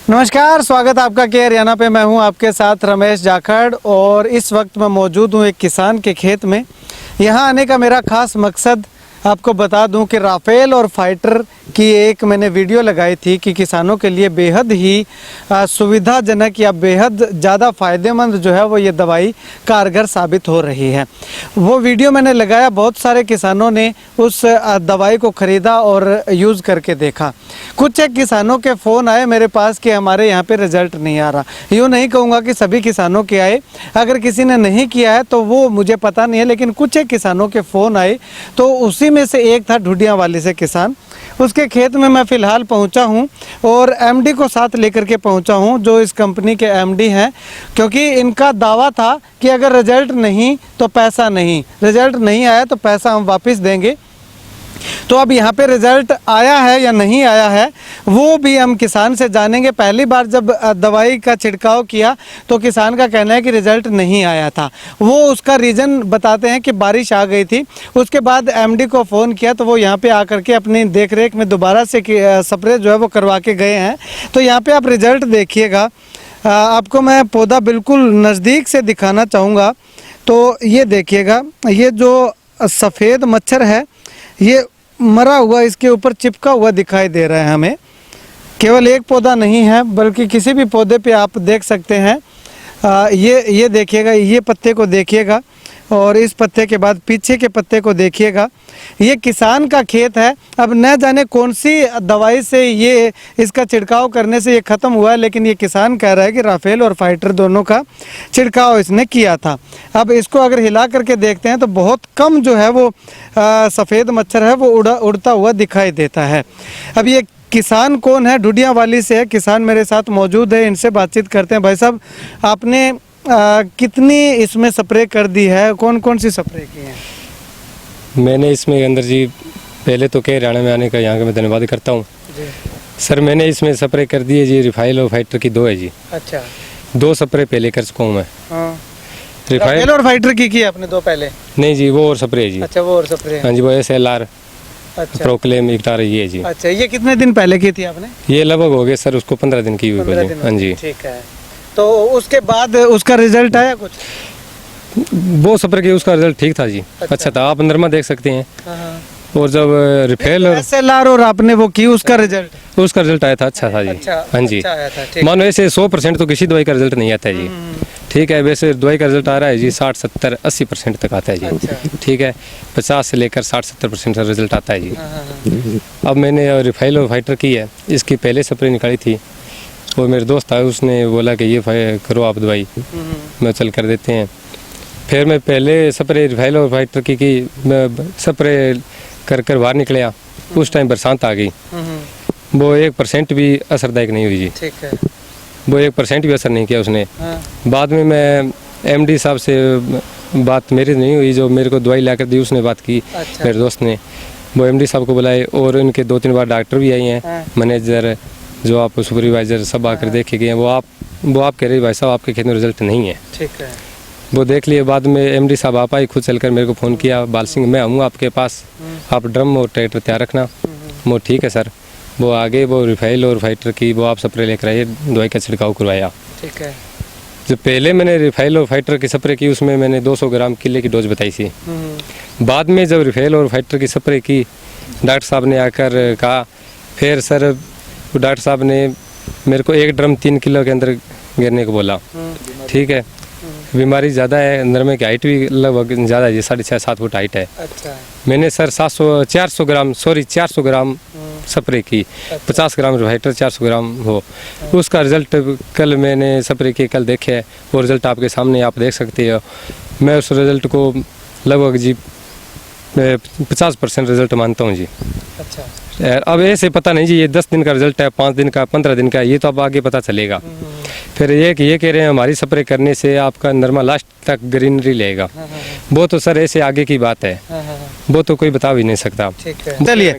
नमस्कार, स्वागत आपका के हरियाणा पे। मैं हूं आपके साथ रमेश जाखड़ और इस वक्त मैं मौजूद हूं एक किसान के खेत में। यहां आने का मेरा खास मकसद आपको बता दूं कि राफेल और फाइटर की एक मैंने वीडियो लगाई थी कि किसानों के लिए बेहद ही सुविधाजनक या बेहद ज़्यादा फ़ायदेमंद जो है वो ये दवाई कारगर साबित हो रही है। वो वीडियो मैंने लगाया, बहुत सारे किसानों ने उस दवाई को ख़रीदा और यूज़ करके देखा। कुछ एक किसानों के फ़ोन आए मेरे पास कि हमारे यहाँ पे रिज़ल्ट नहीं आ रहा। यूँ नहीं कहूँगा कि सभी किसानों के आए, अगर किसी ने नहीं किया है तो वो मुझे पता नहीं है, लेकिन कुछ एक किसानों के फ़ोन आए। तो उसी में से एक था ढूडिया वाली से किसान। उसके खेत में मैं फ़िलहाल पहुंचा हूं और एमडी को साथ लेकर के पहुंचा हूं, जो इस कंपनी के एमडी हैं, क्योंकि इनका दावा था कि अगर रिज़ल्ट नहीं तो पैसा नहीं, रिज़ल्ट नहीं आया तो पैसा हम वापस देंगे। तो अब यहाँ पे रिज़ल्ट आया है या नहीं आया है वो भी हम किसान से जानेंगे। पहली बार जब दवाई का छिड़काव किया तो किसान का कहना है कि रिज़ल्ट नहीं आया था। वो उसका रीज़न बताते हैं कि बारिश आ गई थी। उसके बाद एमडी को फ़ोन किया तो वो यहाँ पे आकर के अपनी देखरेख में दोबारा से स्प्रे जो है वो करवा के गए हैं। तो यहाँ पे आप रिज़ल्ट देखिएगा। आपको मैं पौधा बिल्कुल नज़दीक से दिखाना चाहूँगा। तो ये देखिएगा, ये जो सफ़ेद मच्छर है ये मरा हुआ इसके ऊपर चिपका हुआ दिखाई दे रहा है हमें। केवल एक पौधा नहीं है बल्कि किसी भी पौधे पे आप देख सकते हैं। ये देखिएगा, ये पत्ते को देखिएगा और इस पत्ते के बाद पीछे के पत्ते को देखिएगा। ये किसान का खेत है। अब न जाने कौन सी दवाई से ये इसका छिड़काव करने से ये ख़त्म हुआ है, लेकिन ये किसान कह रहा है कि राफेल और फाइटर दोनों का छिड़काव इसने किया था। अब इसको अगर हिला करके देखते हैं तो बहुत कम जो है वो सफ़ेद मच्छर है वो उड़ता हुआ दिखाई देता है। अब ये किसान कौन है? ढूडिया वाली से है किसान, मेरे साथ मौजूद है, इनसे बातचीत करते हैं। भाई साहब, आपने कितनी इसमें स्प्रे कर दी है? कौन कौन सी स्प्रे की है? मैंने इसमें अंदर जी, पहले तो के हरियाणा में आने का यहाँ का मैं धन्यवाद करता हूँ सर। मैंने इसमें स्प्रे कर दी है जी, रिफाइल और फाइटर की 2 है जी। अच्छा, 2 स्प्रे पहले कर चुका हूँ मैं। हाँ। रिफाइल और फाइटर की आपने 2 पहले? नहीं जी, वो और स्प्रे है जी। अच्छा, वो और स्प्रे। हाँ जी, वो SLR प्रोक्लेम इक्टार ये जी। अच्छा, ये कितने दिन पहले की थी आपने? ये लगभग हो गए सर, उसको 15 दिन की हुई। हाँ जी, ठीक है। तो उसके बाद उसका रिजल्ट आया कुछ? वो स्प्रे की उसका रिजल्ट ठीक था जी। अच्छा था, आप अंदर में देख सकते हैं। और जब रिफेल और SLR और आपने वो की, उसका रिजल्ट आया था, अच्छा था जी। हाँ जी, मानो ऐसे 100% तो किसी दवाई का रिजल्ट नहीं आता है जी। ठीक है, वैसे दवाई का रिजल्ट आ रहा है जी 60, 70, 80% तक आता है जी। ठीक है, 50 से लेकर 60-70% का रिजल्ट आता है जी। अब मैंने रिफाइल और फाइटर की है, इसकी पहले स्प्रे निकाली थी और मेरे दोस्त आए, उसने बोला कि ये करो आप दवाई, मैं चल कर देते हैं। फिर मैं पहले स्प्रे रिफाइल और फाइटर की मैं स्प्रे कर बाहर निकलिया। उस टाइम बरसात आ गई, वो 1% भी असरदायक नहीं हुई जी। ठीक है, वो 1% भी असर नहीं किया उसने। बाद में मैं MD साहब से बात मेरी नहीं हुई, जो मेरे को दवाई लाकर दी उसने बात की। मेरे दोस्त ने वो MD साहब को बुलाए और उनके 2-3 बार डॉक्टर भी आए हैं, मैनेजर, जो आप सुपरवाइजर सब आकर देखे गए हैं। वो आप कह रहे भाई साहब आपके खेत में रिजल्ट नहीं है। ठीक है, वो देख लिए। बाद में MD साहब आप आई, खुद चलकर मेरे को फ़ोन किया, बाल सिंह मैं आऊँगा आपके पास, आप ड्रम और ट्रैक्टर तैयार रखना। वो ठीक है सर। वो आगे वो रिफाइल और फाइटर की वो आप स्प्रे लेकर आइए, दवाई का छिड़काव करवाया। ठीक है, जो पहले मैंने रिफाइल और फाइटर की स्प्रे की उसमें मैंने 200 ग्राम किले की डोज बताई थी। बाद में जब रिफाइल और फाइटर की स्प्रे की, डॉक्टर साहब ने आकर कहा, फिर सर डॉक्टर साहब ने मेरे को 1 ड्रम 3 किलो के अंदर गिरने को बोला। ठीक है, बीमारी ज़्यादा है, अंदर में की हाइट भी लगभग ज़्यादा है जी, 6.5-7 फुट हाइट है। अच्छा। मैंने सर 400 ग्राम स्प्रे की। 50 ग्राम रिफाइटर, 400 ग्राम हो। उसका रिजल्ट कल मैंने स्प्रे के कल देखे है, वो रिजल्ट आपके सामने आप देख सकते हो। मैं उस रिजल्ट को लगभग जी 50% रिजल्ट मानता हूँ जी। अच्छा, अब ऐसे पता नहीं जी, ये 10 दिन का रिजल्ट है, 5 दिन का, 15 दिन का, ये तो अब आगे पता चलेगा। फिर ये कह रहे हैं हमारी स्प्रे करने से आपका नरमा लास्ट तक ग्रीनरी लेगा। वो तो सर ऐसे आगे की बात है, वो तो कोई बता भी नहीं सकता। चलिए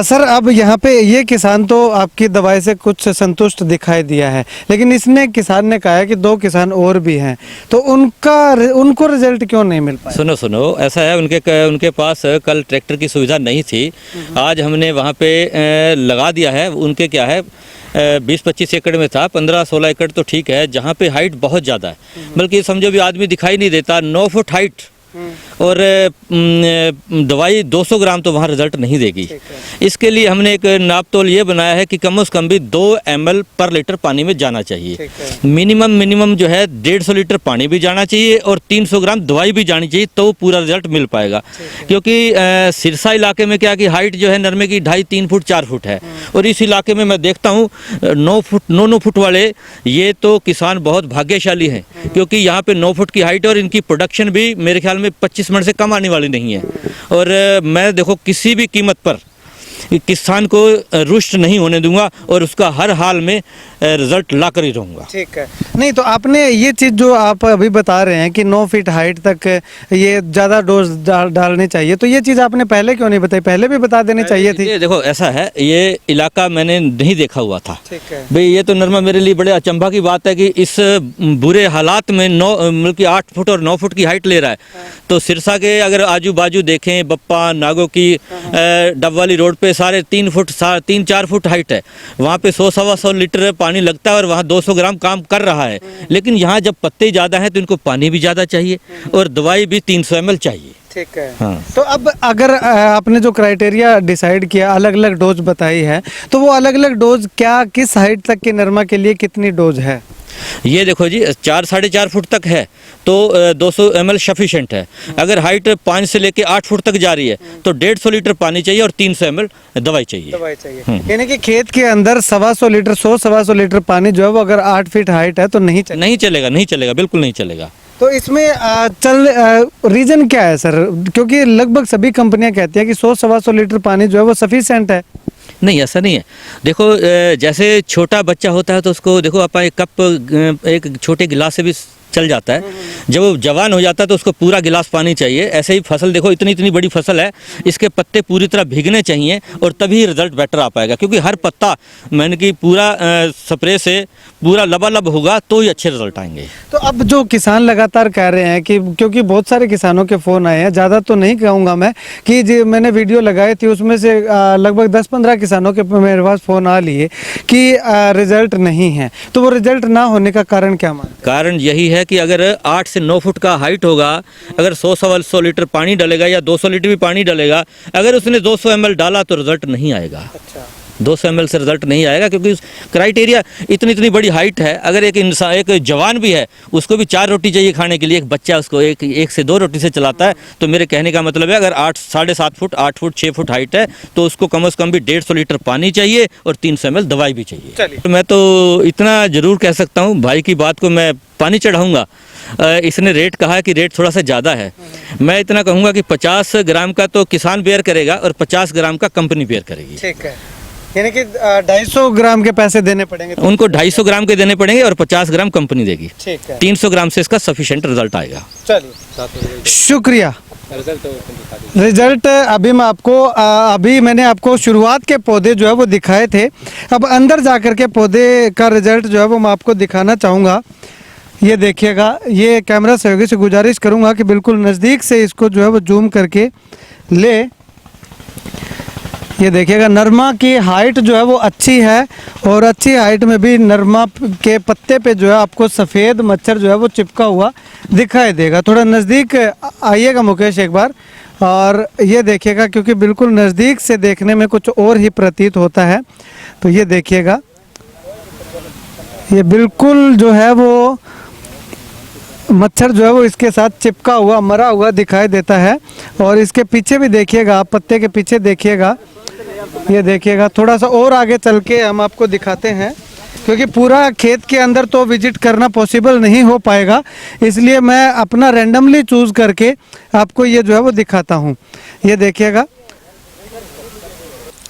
सर, अब यहाँ पे ये किसान तो आपकी दवाई से कुछ संतुष्ट दिखाई दिया है, लेकिन इसने किसान ने कहा है कि 2 किसान और भी हैं, तो उनको रिजल्ट क्यों नहीं मिल पाया? सुनो, ऐसा है, उनके पास कल ट्रैक्टर की सुविधा नहीं थी। आज हमने वहाँ पे लगा दिया है। उनके क्या है, 20-25 एकड़ में था, 15-16 एकड़ तो ठीक है, जहाँ पे हाइट बहुत ज़्यादा है, बल्कि समझो भी आदमी दिखाई नहीं देता, 9 फुट हाइट और दवाई 200 ग्राम तो वहाँ रिजल्ट नहीं देगी। इसके लिए हमने एक नापतोल ये बनाया है कि कम से कम भी 2 ml पर लीटर पानी में जाना चाहिए। मिनिमम जो है 150 लीटर पानी भी जाना चाहिए और 300 ग्राम दवाई भी जानी चाहिए, तो पूरा रिजल्ट मिल पाएगा। क्योंकि सिरसा इलाके में क्या कि हाइट जो है नरमे की 2.5-3 फुट 4 फुट है, और इस इलाके में मैं देखता हूँ 9 फुट वाले ये तो किसान बहुत भाग्यशाली हैं, क्योंकि यहाँ पे 9 फुट की हाइट और इनकी प्रोडक्शन भी मेरे ख्याल में 25 मन से कम आने वाली नहीं है। और मैं देखो किसी भी कीमत पर किसान को रुष्ट नहीं होने दूंगा और उसका हर हाल में रिजल्ट ला कर ही रहूँगा। ठीक है। नहीं तो आपने ये चीज़ जो आप अभी बता रहे हैं कि 9 फीट हाइट तक ये ज़्यादा डोज डालनी चाहिए, तो ये चीज़ आपने पहले क्यों नहीं बताई? पहले भी बता देनी चाहिए थी। ये देखो ऐसा है, ये इलाका मैंने नहीं देखा हुआ था। ठीक है भाई, ये तो नरमा मेरे लिए बड़े अचंभा की बात है कि इस बुरे हालात में 8 फुट और 9 फुट की हाइट ले रहा है। तो सिरसा के अगर आजू बाजू देखें, बप्पा नागो की डब वाली रोड पे सारे 3-4 फुट हाइट है, वहाँ पे 100-125 लीटर पानी लगता है और वहाँ 200 ग्राम काम कर रहा है। लेकिन यहाँ जब पत्ते ज़्यादा हैं तो इनको पानी भी ज़्यादा चाहिए और दवाई भी 300 ml चाहिए। ठीक है। हाँ। तो अब अगर आपने जो क्राइटेरिया डिसाइड किया, अलग अलग डोज बताई है, तो वो अलग अलग डोज क्या, किस हाइट तक के नरमा के लिए कितनी डोज है? ये देखो जी, 4-4.5 फुट तक है तो 200 ml सफिशेंट है। अगर हाइट 5 से लेके 8 फुट तक जा रही है तो 150 लीटर पानी चाहिए और 300 ml दवाई चाहिए। यानी कि खेत के अंदर 125 लीटर 100-125 लीटर पानी जो है वो अगर 8 फीट हाइट है तो नहीं चलेगा, बिल्कुल नहीं चलेगा। तो इसमें रीजन क्या है सर? क्योंकि लगभग सभी कंपनियां कहती हैं कि 100-125 लीटर पानी जो है वो सफिशिएंट है। नहीं, ऐसा नहीं है। देखो जैसे छोटा बच्चा होता है तो उसको देखो आप एक छोटे गिलास से भी चल जाता है, जब वो जवान हो जाता है तो उसको पूरा गिलास पानी चाहिए। ऐसे ही फसल देखो, इतनी बड़ी फसल है, इसके पत्ते पूरी तरह भीगने चाहिए और तभी रिजल्ट बेटर आ पाएगा। क्योंकि हर पत्ता मैंने कि पूरा स्प्रे से पूरा लबालब होगा तो ही अच्छे रिजल्ट आएंगे। तो अब जो किसान लगातार कह रहे हैं कि, क्योंकि बहुत सारे किसानों के फ़ोन आए हैं, ज़्यादा तो नहीं कहूँगा मैं, कि जो मैंने वीडियो लगाई थी उसमें से लगभग 10-15 किसानों के मेरे पास फ़ोन आ लिए कि रिजल्ट नहीं है। तो वो रिजल्ट ना होने का कारण क्या मानते हैं? कारण यही है कि अगर 8 से 9 फुट का हाइट होगा, अगर 100 लीटर पानी डालेगा या 200 लीटर भी पानी डालेगा, अगर उसने 200 ml डाला तो रिजल्ट नहीं आएगा। 200 ml से रिजल्ट नहीं आएगा, क्योंकि क्राइटेरिया इतनी बड़ी हाइट है। अगर एक इंसान, एक जवान भी है, उसको भी 4 रोटी चाहिए खाने के लिए, एक बच्चा उसको एक से 2 रोटी से चलाता है। तो मेरे कहने का मतलब है, अगर 7.5 फुट 8 फुट 6 फुट हाइट है तो उसको कम से कम भी 150 लीटर पानी चाहिए और 300 ml दवाई भी चाहिए। तो मैं तो इतना ज़रूर कह सकता हूँ, भाई की बात को मैं पानी चढ़ाऊँगा। इसने रेट कहा कि रेट थोड़ा सा ज़्यादा है, मैं इतना कहूँगा कि 50 ग्राम का तो किसान बेयर करेगा और 50 ग्राम का कंपनी बेयर करेगी। ठीक है। यानी कि 250 ग्राम के पैसे देने पड़ेंगे उनको, 250 ग्राम के देने पड़ेंगे और 50 ग्राम कंपनी देगी। ठीक है। 300 ग्राम से इसका सफिशिएंट रिजल्ट आएगा। चलिए, शुक्रिया। रिजल्ट अभी मैं आपको अभी मैंने आपको शुरुआत के पौधे जो है वो दिखाए थे। अब अंदर जाकर के पौधे का रिजल्ट जो है वो मैं आपको दिखाना चाहूँगा। ये देखिएगा, ये कैमरा सहयोगी से गुजारिश करूँगा कि बिल्कुल नज़दीक से इसको जो है वो जूम करके ले। ये देखिएगा, नरमा की हाइट जो है वो अच्छी है और अच्छी हाइट में भी नरमा के पत्ते पे जो है आपको सफ़ेद मच्छर जो है वो चिपका हुआ दिखाई देगा। थोड़ा नज़दीक आइएगा मुकेश एक बार, और ये देखिएगा, क्योंकि बिल्कुल नज़दीक से देखने में कुछ और ही प्रतीत होता है। तो ये देखिएगा, ये बिल्कुल जो है वो मच्छर जो है वो इसके साथ चिपका हुआ मरा हुआ दिखाई देता है। और इसके पीछे भी देखिएगा, आप पत्ते के पीछे देखिएगा, ये देखिएगा। थोड़ा सा और आगे चल के हम आपको दिखाते हैं, क्योंकि पूरा खेत के अंदर तो विजिट करना पॉसिबल नहीं हो पाएगा, इसलिए मैं अपना रैंडमली चूज़ करके आपको ये जो है वो दिखाता हूँ। ये देखिएगा,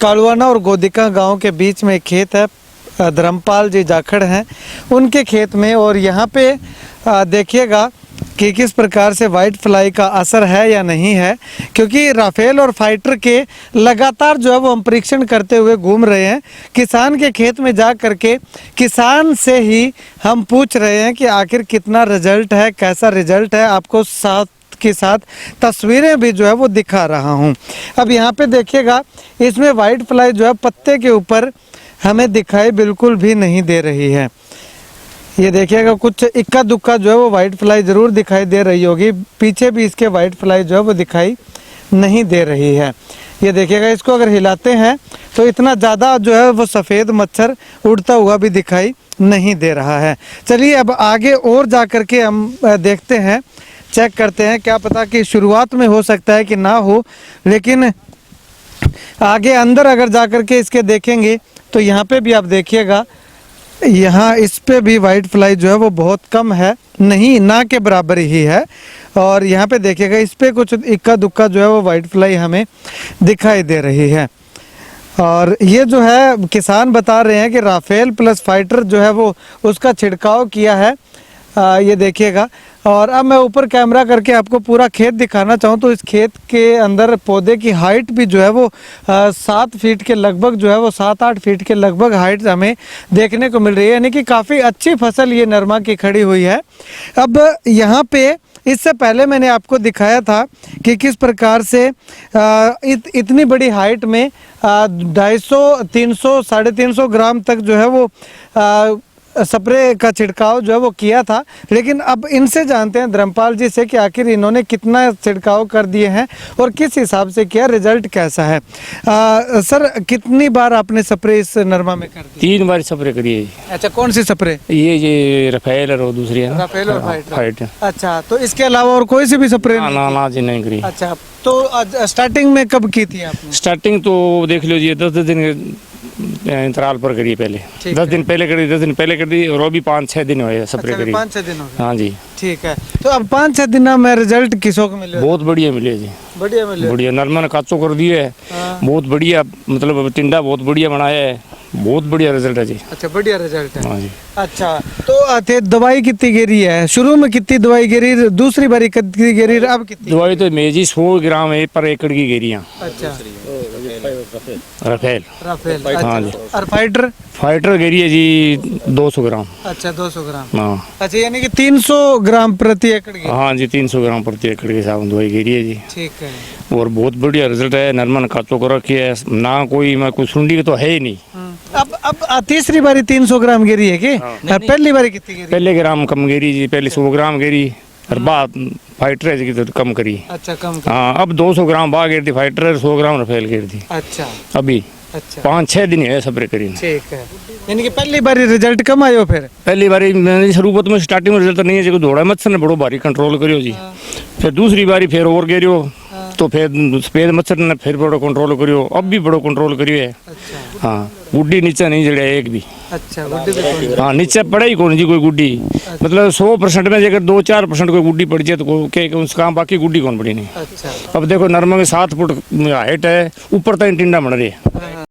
कालुआना और गोदिका गांव के बीच में एक खेत है। धर्मपाल जी जाखड़ हैं उनके खेत में, और यहाँ पे देखिएगा कि किस प्रकार से वाइट फ्लाई का असर है या नहीं है, क्योंकि राफेल और फाइटर के लगातार जो है वो हम परीक्षण करते हुए घूम रहे हैं। किसान के खेत में जा करके किसान से ही हम पूछ रहे हैं कि आखिर कितना रिजल्ट है, कैसा रिजल्ट है। आपको साथ के साथ तस्वीरें भी जो है वो दिखा रहा हूँ। अब यहाँ पे देखिएगा, इसमें वाइट फ्लाई जो है पत्ते के ऊपर हमें दिखाई बिल्कुल भी नहीं दे रही है। ये देखिएगा कुछ इक्का दुक्का जो है वो वाइट फ्लाई ज़रूर दिखाई दे रही होगी, पीछे भी इसके वाइट फ्लाई जो है वो दिखाई नहीं दे रही है। ये देखिएगा इसको अगर हिलाते हैं तो इतना ज़्यादा जो है वो सफ़ेद मच्छर उड़ता हुआ भी दिखाई नहीं दे रहा है। चलिए अब आगे और जा कर के हम देखते हैं, चेक करते हैं, क्या पता कि शुरुआत में हो सकता है कि ना हो, लेकिन आगे अंदर अगर जा कर के इसके देखेंगे तो यहाँ पे भी आप देखिएगा, यहाँ इस पे भी वाइट फ्लाई जो है वो बहुत कम है, नहीं ना के बराबर ही है। और यहाँ पे देखिएगा इस पे कुछ इक्का दुक्का जो है वो वाइट फ्लाई हमें दिखाई दे रही है। और ये जो है किसान बता रहे हैं कि राफेल प्लस फाइटर जो है वो उसका छिड़काव किया है। ये देखिएगा। और अब मैं ऊपर कैमरा करके आपको पूरा खेत दिखाना चाहूँ तो इस खेत के अंदर पौधे की हाइट भी जो है वो 7 फीट के लगभग जो है वो 7-8 फीट के लगभग हाइट हमें देखने को मिल रही है, यानी कि काफ़ी अच्छी फसल ये नरमा की खड़ी हुई है। अब यहाँ पे इससे पहले मैंने आपको दिखाया था कि किस प्रकार से इतनी बड़ी हाइट में 250, 300, 350 ग्राम तक जो है वो स्प्रे का छिड़काव जो है वो किया था। लेकिन अब इनसे जानते हैं धर्मपाल जी से कि आखिर इन्होंने कितना छिड़काव कर दिए हैं और किस हिसाब से किया, रिजल्ट कैसा है। सर कितनी बार आपने स्प्रे इस नरमा में कर दी? 3 बार स्प्रे करी है। अच्छा, कौन सी स्प्रे? ये रफेल और दूसरी है ना, राफेल और फाइट। अच्छा, तो इसके अलावा और कोई सी भी स्प्रे? ना जी नहीं करी। अच्छा, तो स्टार्टिंग में कब की थी आपने? स्टार्टिंग तो देख लो जी 10 दिन अंतराल पर करी, पहले 10 दिन पहले करी, 10 दिन पहले कर दी, और वो भी 5-6 दिन हुए स्प्रे करी। 5-6 दिन हो गए। हाँ जी, ठीक है। तो अब 5-6 दिन में रिजल्ट किसों को मिले? बहुत बढ़िया मिले जी, बढ़िया मिले। बढ़िया। नरमा ने काचो कर दिए है, बहुत बढ़िया, मतलब टिंडा बहुत बढ़िया बनाया है, बहुत बढ़िया रिजल्ट है जी। अच्छा, बढ़िया रिजल्ट है। हाँ जी। अच्छा, तो दवाई कितनी गिरी है? शुरू में कितनी दवाई गिरी, दूसरी बारी कितनी गिरी, अब कितनी? दवाई तो मेजी 100 ग्राम है पर एकड़ की गिरियाँ। अच्छा, रफेल। राफेल। हाँ जी। और फाइटर? फाइटर गिरी है जी 200 ग्राम। अच्छा, 200 ग्राम। हाँ। अच्छा, यानी कि 300 ग्राम प्रति एकड़ की? हाँ जी, 300 ग्राम प्रति एकड़ के हिसाब दवाई गिरी है जी। ठीक है। और बहुत बढ़िया रिजल्ट है। नरमन काचो को रखी है ना, कोई मैं कुछ सुंडी के तो है ही नहीं। अब तीसरी बारी 300 ग्राम गिरी है कि पहली बारी कितनी गिरी? पहले ग्राम कम गिरी जी, पहले 100 ग्राम गिरी और बाद फाइटर है जी तो कम करी। अच्छा, कम। हाँ, अब 200 ग्राम बाग गिर दी फाइटर, 100 ग्राम रफेल गिर दी। अच्छा, अभी अच्छा, 5-6 दिन है स्प्रे करी। ठीक है। यानी कि पहली बारी रिजल्ट कम आयो? फिर पहली बारी मैंने शुरुआत में स्टार्टिंग में रिजल्ट नहीं है, जो दौड़ा मच्छर ने बड़ो भारी कंट्रोल करियो जी। फिर दूसरी बारी फिर और गिरियो तो फिर सफेद मच्छर ने फिर बड़ो कंट्रोल करियो, अब भी बड़ो कंट्रोल करियो है। अच्छा, हाँ, गुड्डी नीचे नहीं जड़े एक भी। अच्छा, गुड्डी भी कौन? हाँ, नीचे पड़े ही कौन जी कोई गुड्डी। मतलब 100% में अगर 2-4% कोई गुड्डी पड़ जाए तो के उसका बाकी गुड्डी कौन पड़ी नहीं। अच्छा। अब देखो नरमा में 7 फुट हाइट है, ऊपर तक टिंडा बन रही है।